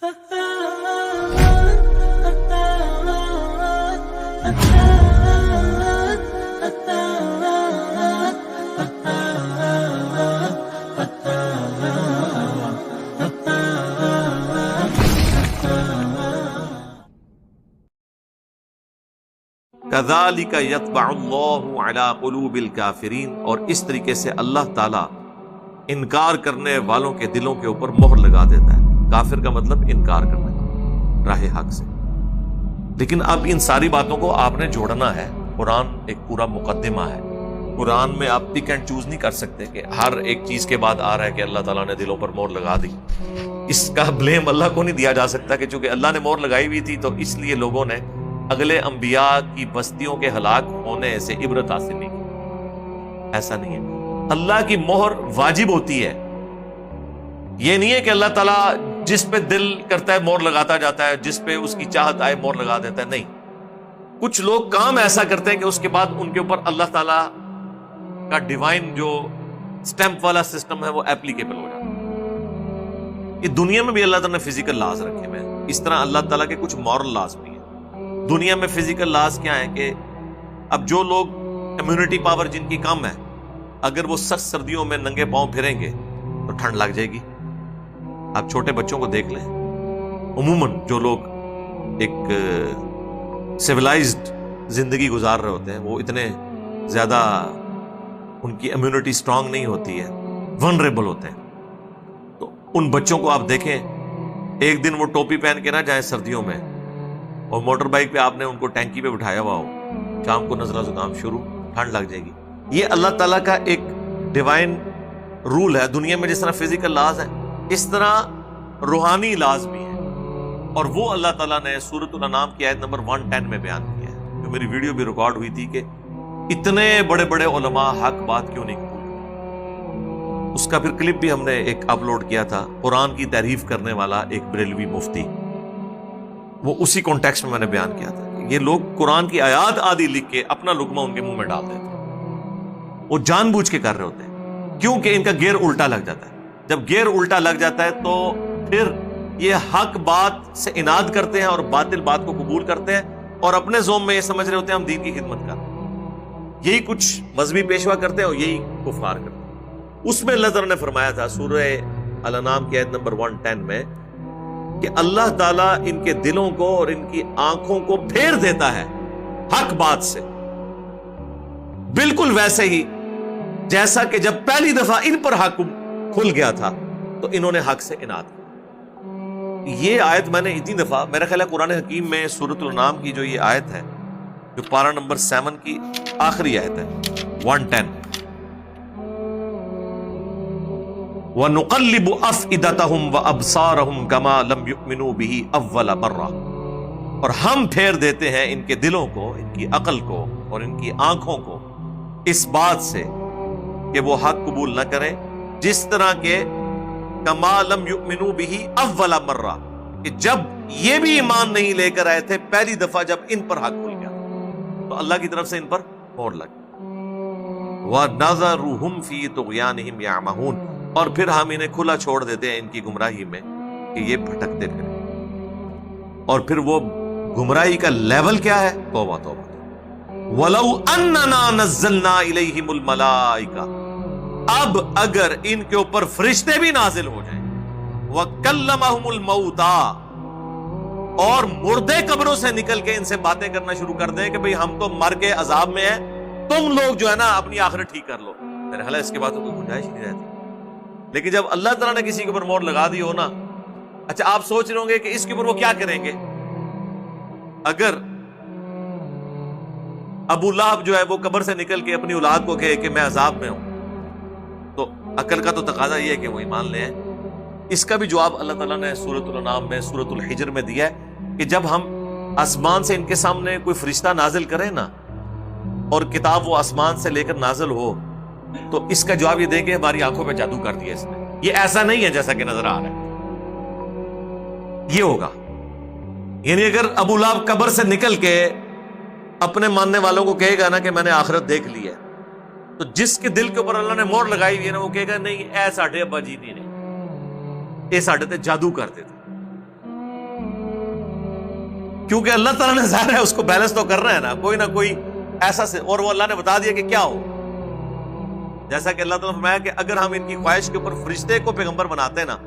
کذالک یطبع اللہ علی قلوب الکافرین، اور اس طریقے سے اللہ تعالی انکار کرنے والوں کے دلوں کے اوپر مہر لگا دیتا ہے۔ کافر کا مطلب انکار کرنا راہ حق سے۔ لیکن اب ان ساری باتوں کو آپ نے جوڑنا ہے، قرآن ایک پورا مقدمہ ہے، قرآن میں آپ پک اینڈ چوز نہیں کر سکتے کہ ہر ایک چیز کے بعد آ رہا ہے کہ اللہ تعالیٰ نے دلوں پر مہر لگا دی۔ اس کا بلیم اللہ کو نہیں دیا جا سکتا کہ چونکہ اللہ نے مہر لگائی ہوئی تھی تو اس لیے لوگوں نے اگلے انبیاء کی بستیوں کے ہلاک ہونے سے عبرت حاصل نہیں کی۔ ایسا نہیں ہے، اللہ کی مہر واجب ہوتی ہے۔ یہ نہیں ہے کہ اللہ تعالیٰ جس پہ دل کرتا ہے مہر لگاتا جاتا ہے، جس پہ اس کی چاہت آئے مہر لگا دیتا ہے، نہیں۔ کچھ لوگ کام ایسا کرتے ہیں کہ اس کے بعد ان کے اوپر اللہ تعالیٰ کا ڈیوائن جو سٹیمپ والا سسٹم ہے وہ ایپلیکیبل ہو جاتا ہے۔ یہ دنیا میں بھی اللہ تعالیٰ نے فزیکل لاز رکھے ہوئے ہیں، اس طرح اللہ تعالیٰ کے کچھ مورل لاز بھی ہیں۔ دنیا میں فزیکل لاز کیا ہیں کہ اب جو لوگ امیونٹی پاور جن کی کم ہے، اگر وہ سخت سردیوں میں ننگے پاؤں پھریں گے تو ٹھنڈ لگ جائے گی۔ آپ چھوٹے بچوں کو دیکھ لیں، عموماً جو لوگ ایک سیولائزڈ زندگی گزار رہے ہوتے ہیں وہ اتنے زیادہ ان کی امیونٹی سٹرونگ نہیں ہوتی ہے، ونریبل ہوتے ہیں۔ تو ان بچوں کو آپ دیکھیں، ایک دن وہ ٹوپی پہن کے نہ جائیں سردیوں میں، اور موٹر بائک پہ آپ نے ان کو ٹینکی پہ بٹھایا ہوا ہو، شام کو نزلہ زکام شروع، ٹھنڈ لگ جائے گی۔ یہ اللہ تعالیٰ کا ایک ڈیوائن رول ہے۔ دنیا میں جس طرح فزیکل لاز ہے اس طرح روحانی لاز بھی ہے، اور وہ اللہ تعالیٰ نے سورۃ الانعام کی آیت نمبر 110 میں بیان کیا ہے، جو میری ویڈیو بھی ریکارڈ ہوئی تھی کہ اتنے بڑے بڑے علماء حق بات کیوں نہیں قبول۔ اس کا پھر کلپ بھی ہم نے ایک اپلوڈ کیا تھا، قرآن کی تعریف کرنے والا ایک بریلوی مفتی، وہ اسی کانٹیکسٹ میں نے بیان کیا تھا کہ یہ لوگ قرآن کی آیات آدھی لکھ کے اپنا لقمہ ان کے منہ میں ڈال دیتے ہیں، وہ جان بوجھ کے کر رہے ہوتے ہیں، کیونکہ ان کا گیئر الٹا لگ جاتا ہے۔ جب گیئر الٹا لگ جاتا ہے تو پھر یہ حق بات سے اناد کرتے ہیں اور باطل بات کو قبول کرتے ہیں، اور اپنے زوم میں یہ سمجھ رہے ہوتے ہیں ہم دین کی خدمت کر رہے ہیں۔ یہی کچھ مذہبی پیشوا کرتے ہیں اور یہی کفار کرتے ہیں۔ اس میں اللہ تعالیٰ نے فرمایا تھا سورہ الانعام کی آیت نمبر 110 میں کہ اللہ تعالیٰ ان کے دلوں کو اور ان کی آنکھوں کو پھیر دیتا ہے حق بات سے، بالکل ویسے ہی جیسا کہ جب پہلی دفعہ ان پر حق کھل گیا تھا تو انہوں نے حق سے اناد کیا۔ یہ آیت میں نے اتنی دفعہ، میرا خیال ہے قرآن حکیم میں سورۃ الانعام کی جو یہ آیت ہے، جو پارہ نمبر 7 کی آخری آیت ہے 110، وَنُقَلِّبُ أَفْئِدَتَهُمْ وَأَبْصَارَهُمْ كَمَا لَمْ يُؤْمِنُوا بِهِ أَوَّلَ مَرَّةٍ، اور ہم پھیر دیتے ہیں ان کے دلوں کو، ان کی عقل کو اور ان کی آنکھوں کو اس بات سے کہ وہ حق قبول نہ کریں، جس طرح کہ كَمَا لَمْ يُؤْمِنُوا بِهِ أَوَّلَ مَرَّةٍ، کہ جب یہ بھی ایمان نہیں لے کر آئے تھے پہلی دفعہ جب ان پر حق کھل گیا تو اللہ کی طرف سے ان پر مہر لگ گئی۔ وَنَذَرُهُمْ فِي طُغْيَانِهِمْ يَعْمَهُونَ، اور پھر ہم انہیں کھلا چھوڑ دیتے ہیں ان کی گمراہی میں کہ یہ بھٹکتے پھریں۔ اور پھر وہ گمراہی کا لیول کیا ہے؟ توبہ توبہ۔ وَلَوْ أَنَّنَا نَزَّلْنَا إِلَيْهِمُ الْمَلَائِكَةَ، اب اگر ان کے اوپر فرشتے بھی نازل ہو جائیں، وَكَلَّمَهُمُ الْمَوْتَى، اور مردے قبروں سے نکل کے ان سے باتیں کرنا شروع کر دیں کہ بھئی ہم تو مر کے عذاب میں ہیں، تم لوگ جو ہے نا اپنی آخرت ٹھیک کر لو، میرے خیال ہے اس کے بعد تو کوئی گنجائش نہیں رہتی۔ لیکن جب اللہ تعالیٰ نے کسی کے اوپر مہر لگا دی ہو نا، اچھا آپ سوچ رہے ہوں گے کہ اس کے اوپر وہ کیا کریں گے؟ اگر ابو لہب جو ہے وہ قبر سے نکل کے اپنی اولاد کو کہے کہ میں عذاب میں ہوں، تو عقل کا تو تقاضا یہ ہے کہ وہ ایمان لے آئیں۔ اس کا بھی جواب اللہ تعالیٰ نے سورۃ الانعام میں، سورۃ الحجر میں دیا ہے کہ جب ہم آسمان سے ان کے سامنے کوئی فرشتہ نازل کریں نا، اور کتاب وہ آسمان سے لے کر نازل ہو، تو اس کا جواب یہ دیں کہ ہماری آنکھوں پہ جادو کر دیا اس نے، یہ ایسا نہیں ہے جیسا کہ نظر آ رہا ہے، یہ ہوگا۔ یعنی اگر ابو لہب قبر سے نکل کے اپنے ماننے والوں کو کہے گا نا کہ میں نے آخرت دیکھ لی ہے، تو جس کے دل کے اوپر اللہ نے مہر لگائی ہوئی ہے نا، وہ کہے گا نہیں اے ساڈے ابا جی نہیں، یہ ساڈے تے جادو کرتے تھے، کیونکہ اللہ تعالیٰ نے ظاہر ہے اس کو بیلنس تو کرنا ہے نا، کوئی نہ کوئی ایسا سے، اور وہ اللہ نے بتا دیا کہ کیا ہو. جیسا کہ اللہ تعالیٰ نے فرمایا کہ اگر ہم ان کی خواہش کے اوپر فرشتے کو پیغمبر بناتے نا،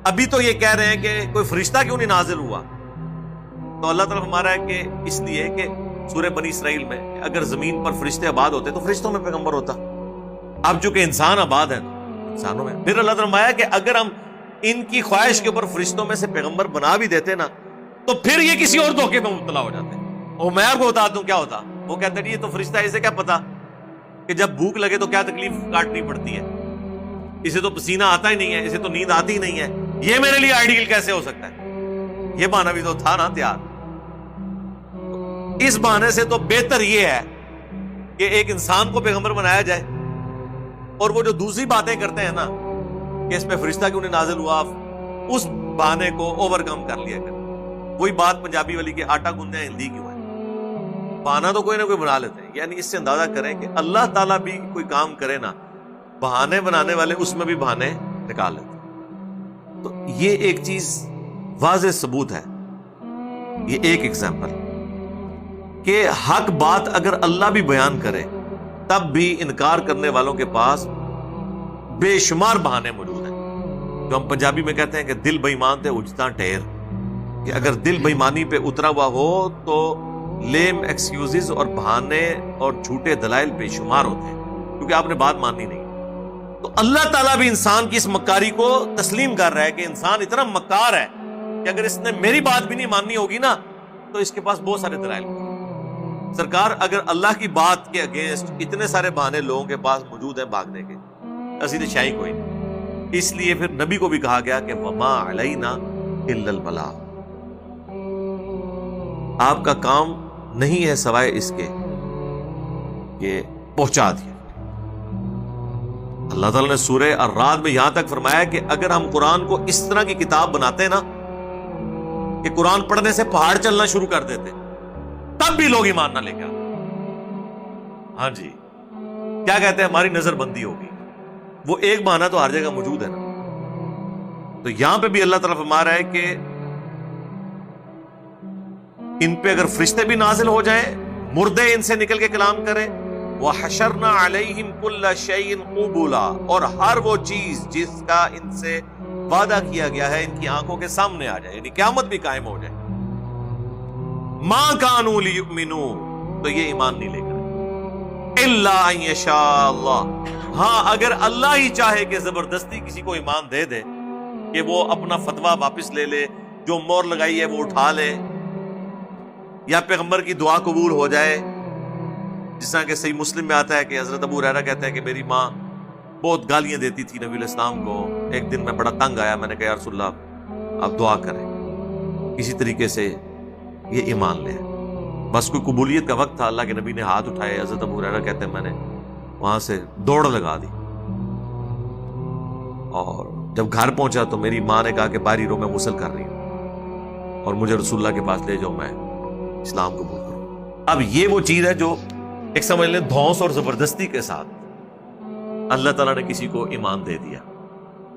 ابھی تو یہ کہہ رہے ہیں کہ کوئی فرشتہ کیوں نہیں نازل ہوا، تو اللہ تعالیٰ فرما رہا ہے کہ اس لیے کہ سورہ بنی اسرائیل میں اگر زمین پر فرشتے آباد ہوتے تو فرشتوں میں پیغمبر ہوتا. اب چونکہ انسان آباد ہے انسانوں میں، پھر اللہ تعالیٰ نے فرمایا کہ اگر ہم ان کی خواہش کے اوپر فرشتوں میں سے پیغمبر بنا بھی دیتے نا، تو پھر یہ کسی اور دھوکے میں مبتلا ہو جاتے. اور میں آپ کو بتا دوں کیا ہوتا. وہ کہتے ہیں یہ تو فرشتہ ہے، اسے کیا پتا کہ جب بھوک لگے تو کیا تکلیف کاٹنی پڑتی ہے، اسے تو پسینہ آتا ہی نہیں ہے، اسے تو نیند آتی ہی نہیں ہے، یہ میرے لیے آئیڈیل کیسے ہو سکتا ہے. یہ بہانہ بھی تو تھا نا تیار. اس بہانے سے تو بہتر یہ ہے کہ ایک انسان کو پیغمبر بنایا جائے، اور وہ جو دوسری باتیں کرتے ہیں نا کہ اس پہ فرشتہ کیوں نہیں نازل ہوا، اس بہانے کو اوور کم کر لیا کریں. وہی بات پنجابی والی کہ آٹا گوندے ہیں ہندی کیوں ہے. بہانہ تو کوئی نہ کوئی بنا لیتے ہیں. یعنی اس سے اندازہ کریں کہ اللہ تعالیٰ بھی کوئی کام کرے نا، بہانے بنانے والے اس میں بھی بہانے نکال لیتے ہیں. تو یہ ایک چیز واضح ثبوت ہے، یہ ایک ایگزامپل کہ حق بات اگر اللہ بھی بیان کرے تب بھی انکار کرنے والوں کے پاس بے شمار بہانے موجود ہیں. جو ہم پنجابی میں کہتے ہیں کہ دل بے ایمان تے اجتا ٹھیر، کہ اگر دل بے ایمانی پہ اترا ہوا ہو تو لیم ایکسکیوزز اور بہانے اور جھوٹے دلائل بے شمار ہوتے ہیں، کیونکہ آپ نے بات ماننی نہیں. تو اللہ تعالیٰ بھی انسان کی اس مکاری کو تسلیم کر رہا ہے کہ انسان اتنا مکار ہے کہ اگر اس نے میری بات بھی نہیں ماننی ہوگی نا تو اس کے پاس بہت سارے دلائل ہیں. سرکار اگر اللہ کی بات کے اگینسٹ اتنے سارے بہانے لوگوں کے پاس موجود ہیں بھاگنے کے، اسی شاہی کوئی نہیں. اس لیے پھر نبی کو بھی کہا گیا کہ وما علینا الا البلاغ، آپ کا کام نہیں ہے سوائے اس کے کہ پہنچا دیا. اللہ تعالیٰ نے سورہ الرعد میں یہاں تک فرمایا کہ اگر ہم قرآن کو اس طرح کی کتاب بناتے نا کہ قرآن پڑھنے سے پہاڑ چلنا شروع کر دیتے تب بھی لوگ ایمان نہ لے کے آتے. ہاں جی، کیا کہتے ہیں ہماری نظر بندی ہوگی. وہ ایک بہانہ تو ہر جگہ موجود ہے نا. تو یہاں پہ بھی اللہ تعالیٰ فرما رہا ہے کہ ان پہ اگر فرشتے بھی نازل ہو جائیں، مردے ان سے نکل کے کلام کریں، وَحَشَرْنَا عَلَيْهِمْ كُلَّ شَيْءٍ قُبُولًا، اور ہر وہ چیز جس کا ان سے وعدہ کیا گیا ہے ان کی آنکھوں کے سامنے آ جائے، یعنی قیامت بھی قائم ہو جائے. مَا كَانُوا لِيُؤْمِنُوا، تو یہ ایمان نہیں لے کر إِلَّا أَن يَشَاءَ اللَّهُ، ہاں اگر اللہ ہی چاہے کہ زبردستی کسی کو ایمان دے دے کہ وہ اپنا فتویٰ واپس لے لے، جو مور لگائی ہے وہ اٹھا لے، یا پیغمبر کی دعا قبول ہو جائے. جس طرح کہ صحیح مسلم میں آتا ہے کہ حضرت ابو ہریرہ کہتے ہیں کہ میری ماں بہت گالیاں دیتی تھی نبی علیہ السلام کو. ایک دن میں بڑا تنگ آیا، میں نے کہا یا رسول اللہ آپ دعا کریں کسی طریقے سے یہ ایمان لے. بس کوئی قبولیت کا وقت تھا، اللہ کے نبی نے ہاتھ اٹھائے. حضرت ابو ہریرہ کہتے ہیں میں نے وہاں سے دوڑ لگا دی، اور جب گھر پہنچا تو میری ماں نے کہا کہ باہری رو میں غسل کر رہی ہوں اور مجھے رسول اللہ کے پاس لے جاؤ، میں اسلام قبول کروں. اب یہ وہ چیز ہے جو ایک سمجھ لیں دھونس اور زبردستی کے ساتھ اللہ تعالیٰ نے کسی کو ایمان دے دیا،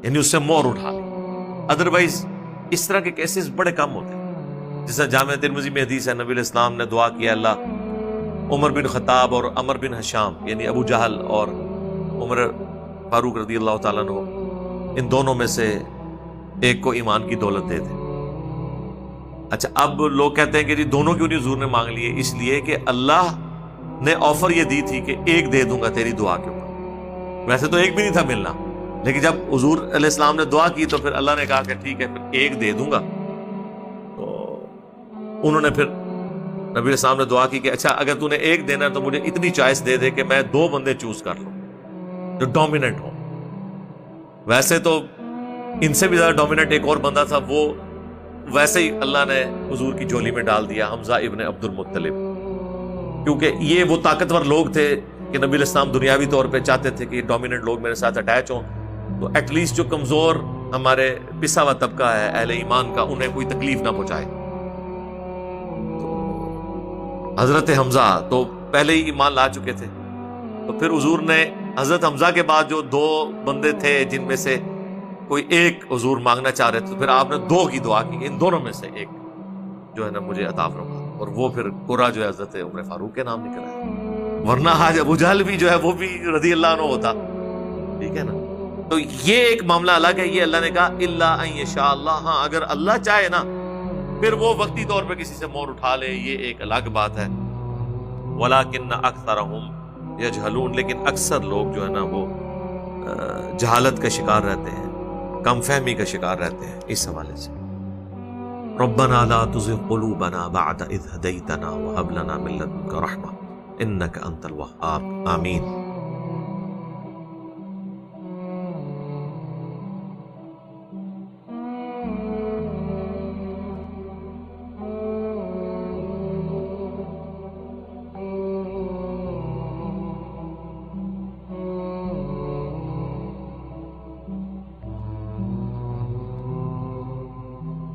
یعنی اس سے مور اٹھا لی. ادروائز اس طرح کے کیسز بڑے کم ہوتے ہیں. جیسا جامعہ ترمذی میں حدیث ہے، نبی علیہ السلام نے دعا کیا اللہ عمر بن خطاب اور عمر بن حشام، یعنی ابو جہل اور عمر فاروق رضی اللہ تعالیٰ عنہ، ان دونوں میں سے ایک کو ایمان کی دولت دے دے. اچھا اب لوگ کہتے ہیں کہ جی دونوں کیوں نہیں حضور نے مانگ لیے؟ اس لیے کہ اللہ نے آفر یہ دی تھی کہ ایک دے دوں گا تیری دعا کے اوپر. ویسے تو ایک بھی نہیں تھا ملنا، لیکن جب حضور علیہ السلام نے دعا کی تو پھر اللہ نے کہا کہ ٹھیک ہے پھر ایک دے دوں گا. تو انہوں نے پھر نبی علیہ السلام نے دعا کی کہ اچھا اگر تو نے ایک دینا تو مجھے اتنی چوائس دے دے کہ میں 2 بندے چوز کر لوں جو ڈومیننٹ ہوں. ویسے تو ان سے بھی زیادہ ڈومیننٹ ایک اور بندہ تھا، وہ ویسے ہی اللہ نے حضور کی جھولی میں ڈال دیا، حمزہ ابن عبد المطلب. کیونکہ یہ وہ طاقتور لوگ تھے کہ نبی علیہ السلام دنیاوی طور پہ چاہتے تھے کہ یہ ڈومیننٹ لوگ میرے ساتھ اٹیچ ہوں، تو ایٹ لیسٹ جو کمزور ہمارے پسا ہوا طبقہ ہے اہل ایمان کا، انہیں کوئی تکلیف نہ پہنچائے. حضرت حمزہ تو پہلے ہی ایمان لا چکے تھے، تو پھر حضور نے حضرت حمزہ کے بعد جو 2 بندے تھے جن میں سے کوئی ایک حضور مانگنا چاہ رہے تھے، تو پھر آپ نے 2 کی دعا کی، ان دونوں میں سے ایک. جو ہے نا مجھے عطا فرما، اور وہ پھر قرہ جو ہے حضرت عمر فاروق کے نام نکلا ہے، ورنہ آج ابو جہل بھی جو ہے وہ بھی رضی اللہ عنہ ہوتا، ٹھیک ہے نا. تو یہ ایک معاملہ الگ ہے. یہ اللہ نے کہا الا ان یشاء اللہ، ہاں اگر اللہ چاہے نا پھر وہ وقتی طور پہ کسی سے مور اٹھا لے، یہ ایک الگ بات ہے. ولکن اکثرهم یجہلون، لیکن اکثر لوگ جو ہے نا وہ جہالت کا شکار رہتے ہیں، کم فہمی کا شکار رہتے ہیں اس حوالے سے. ربنا لا تزغ قلوبنا بعد اذ هديتنا وهب لنا من لدنك رحمة انك انت الوهاب. آمین.